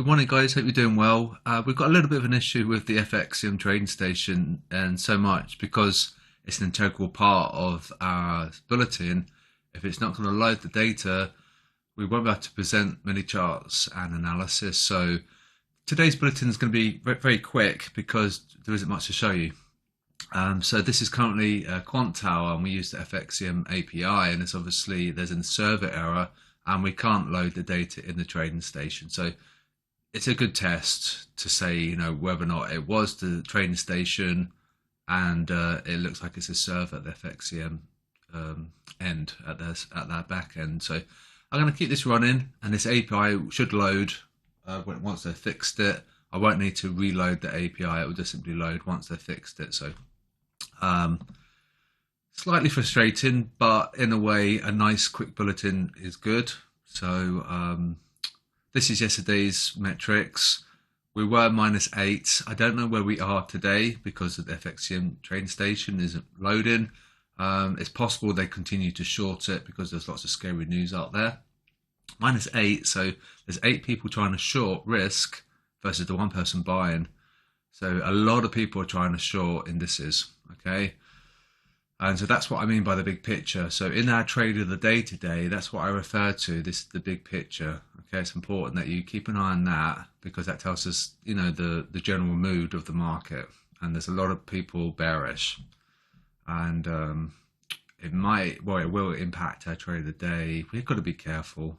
Morning, guys. Hope you're doing well. We've got a little bit of an issue with the FXM trading station, and so much because it's an integral part of our bulletin. If it's not going to load the data, we won't be able to present many charts and analysis. So today's bulletin is going to be very quick because there isn't much to show you. So this is currently Quant Tower, and we use the FXM API, and there's a server error, and we can't load the data in the trading station. So it's a good test to say, whether or not it was the trading station, and it looks like it's a server at the FXCM end, at that back end. So I'm going to keep this running, and this API should load once they've fixed it. I won't need to reload the API; it will just simply load once they've fixed it. So slightly frustrating, but in a way, a nice quick bulletin is good. So this is yesterday's metrics. We were -8. I don't know where we are today because the FXCM train station isn't loading. It's possible they continue to short it because there's lots of scary news out there. -8, so there's 8 people trying to short risk versus the 1 person buying. So a lot of people are trying to short indices, okay? And so that's what I mean by the big picture. So in our trade of the day today, that's what I refer to. This is the big picture. Okay, it's important that you keep an eye on that because that tells us, the general mood of the market. And there's a lot of people bearish, and it will impact our trade of the day. We've got to be careful.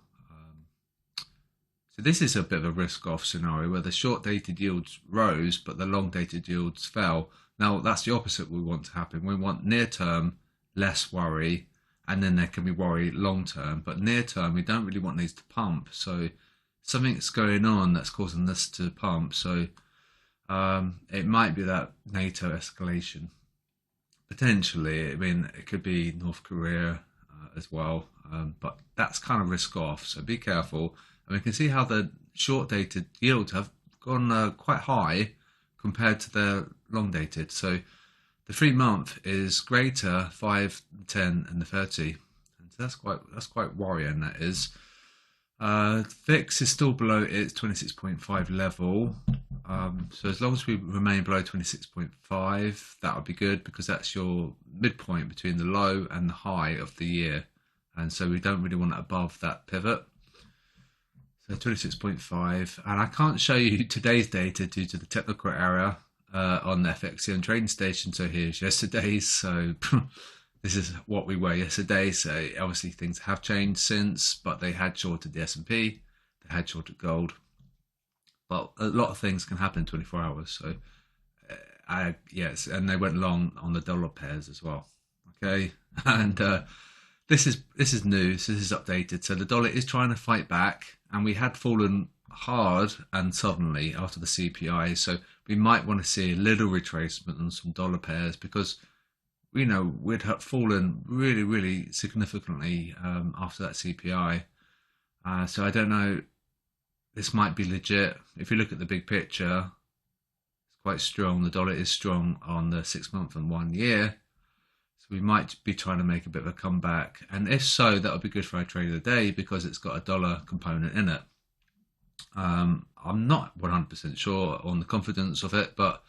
So this is a bit of a risk-off scenario where the short-dated yields rose, but the long-dated yields fell. Now, that's the opposite we want to happen. We want near-term, less worry, and then there can be worry long-term. But near-term, we don't really want these to pump. So something's going on that's causing this to pump. So it might be that NATO escalation. Potentially, I mean, it could be North Korea as well. But that's kind of risk-off, so be careful. And we can see how the short-dated yields have gone quite high compared to the long dated. So the 3-month is greater, 5, 10, and the 30. And so that's quite worrying, that is. VIX is still below its 26.5 level. So as long as we remain below 26.5, that would be good because that's your midpoint between the low and the high of the year. And so we don't really want it above that pivot. So 26.5, and I can't show you today's data due to the technical error on the FXCM trading station. So here's yesterday's. So this is what we were yesterday. So obviously things have changed since, but they had shorted the S&P, they had shorted gold. But a lot of things can happen in 24 hours. So yes, and they went long on the dollar pairs as well. Okay, and this is news. This is updated. So the dollar is trying to fight back, and we had fallen hard and suddenly after the CPI. So we might want to see a little retracement on some dollar pairs because we'd have fallen really, really significantly after that CPI. So I don't know. This might be legit. If you look at the big picture, it's quite strong. The dollar is strong on the 6-month and 1 year. We might be trying to make a bit of a comeback, and if so, that would be good for our trade of the day because it's got a dollar component in it. I'm not 100% sure on the confidence of it, but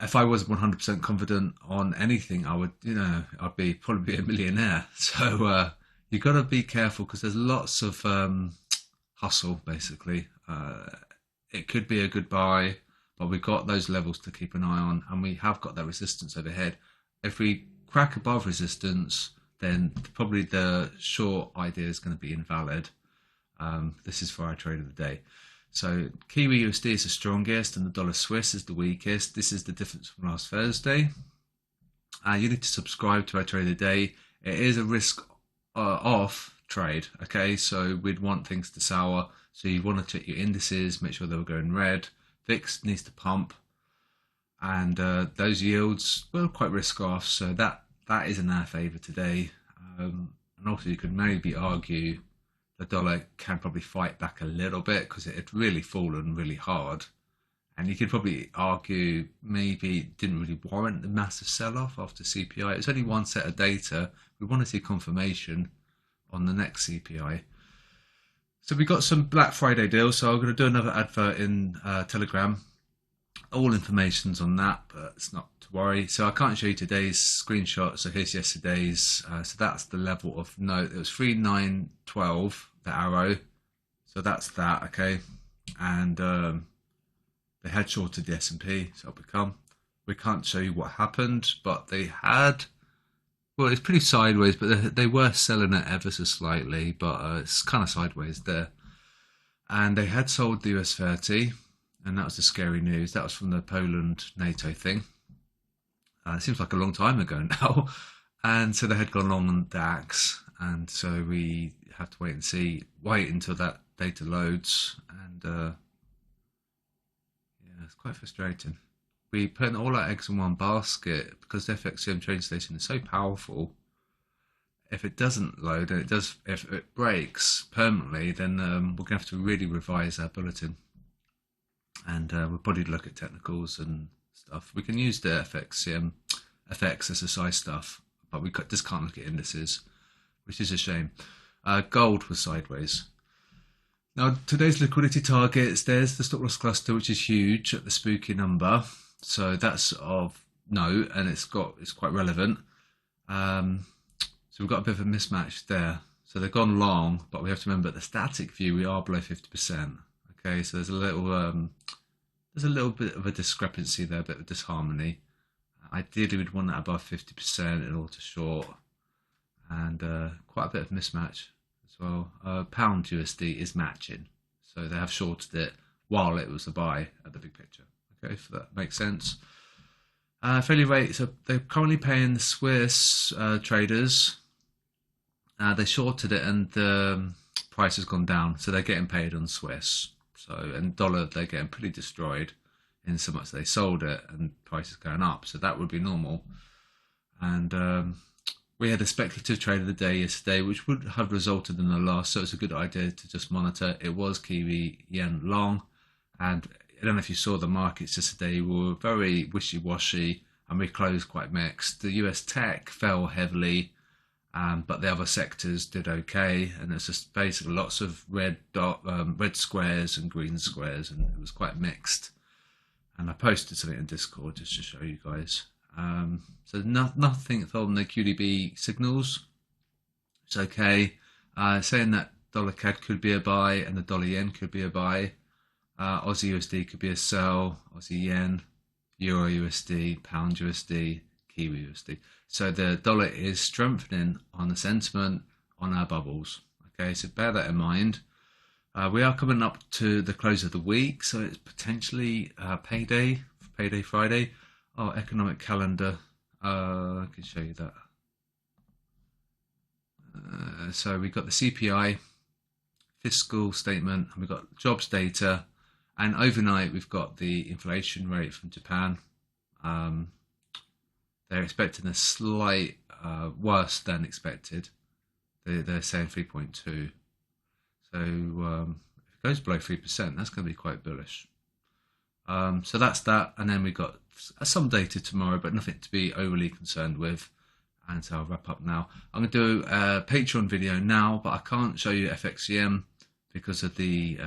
if I was 100% confident on anything, I would, I'd probably be a millionaire. So you've got to be careful because there's lots of hustle, basically. It could be a good buy, but we've got those levels to keep an eye on, and we have got that resistance overhead. If we crack above resistance, then probably the short idea is going to be invalid. This is for our trade of the day. So Kiwi USD is the strongest and the dollar Swiss is the weakest. This is the difference from last Thursday. You need to subscribe to our trade of the day. It is a risk off trade, okay? So we'd want things to sour. So you want to check your indices, make sure they were going red. VIX needs to pump. And those yields were quite risk off, so that is in our favour today. And also you could maybe argue the dollar can probably fight back a little bit because it had really fallen really hard. And you could probably argue maybe it didn't really warrant the massive sell-off after CPI. It's only one set of data. We want to see confirmation on the next CPI. So we got some Black Friday deals. So I'm going to do another advert in Telegram. All information's on that, but it's not to worry. So I can't show you today's screenshot. So here's yesterday's. So that's the level of note. It was 3912, the arrow. So that's that, okay. And they had shorted the S&P, so we can't show you what happened, but they had. Well, it's pretty sideways, but they were selling it ever so slightly, but it's kind of sideways there. And they had sold the US 30, and that was the scary news. That was from the Poland NATO thing. It seems like a long time ago now. And so they had gone long on DAX, and so we have to wait until that data loads. And yeah, it's quite frustrating. We put all our eggs in one basket because the FXCM trading station is so powerful. If it doesn't load and if it breaks permanently, then we're going to have to really revise our bulletin, and we'll probably look at technicals and stuff. We can use the FXCM FX SSI stuff, but we just can't look at indices, which is a shame. Gold was sideways. Now today's liquidity targets. There's the stop loss cluster, which is huge at the spooky number. So that's of note, and it's quite relevant. So we've got a bit of a mismatch there. So they've gone long, but we have to remember the static view, we are below 50%. Okay, so there's a little bit of a discrepancy there, a bit of disharmony. Ideally, we'd want that above 50% in order to short, and quite a bit of mismatch as well. Pound USD is matching, so they have shorted it while it was a buy at the big picture. Okay, if that makes sense. Failure rate, so they're currently paying the Swiss traders. They shorted it and the price has gone down, so they're getting paid on Swiss. So, and dollar, they're getting pretty destroyed in so much they sold it and price is going up. So that would be normal. And we had a speculative trade of the day yesterday, which would have resulted in a loss. So it's a good idea to just monitor. It was Kiwi yen long, and I don't know if you saw the markets yesterday were very wishy-washy, and we closed quite mixed. The US tech fell heavily, but the other sectors did okay, and it's just basically lots of red squares and green squares, and it was quite mixed. And I posted something in Discord just to show you guys. So nothing on the QDB signals. It's okay. Saying that dollar CAD could be a buy and the dollar yen could be a buy. Aussie USD could be a sell, Aussie yen, Euro USD, Pound USD, Kiwi USD. So the dollar is strengthening on the sentiment on our bubbles. Okay, so bear that in mind. We are coming up to the close of the week, so it's potentially payday Friday. Oh, economic calendar. I can show you that. So we've got the CPI, fiscal statement, and we've got jobs data. And overnight, we've got the inflation rate from Japan. They're expecting a slight worse than expected. They're saying 3.2. So if it goes below 3%, that's going to be quite bullish. So that's that. And then we've got some data tomorrow, but nothing to be overly concerned with. And so I'll wrap up now. I'm going to do a Patreon video now, but I can't show you FXCM because of the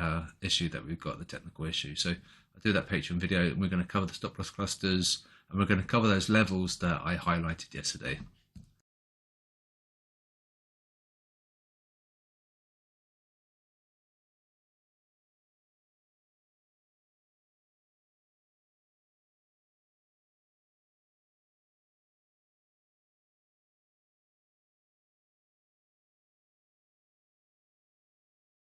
issue that we've got, the technical issue. So I'll do that Patreon video, and we're going to cover the stop loss clusters, and we're going to cover those levels that I highlighted yesterday.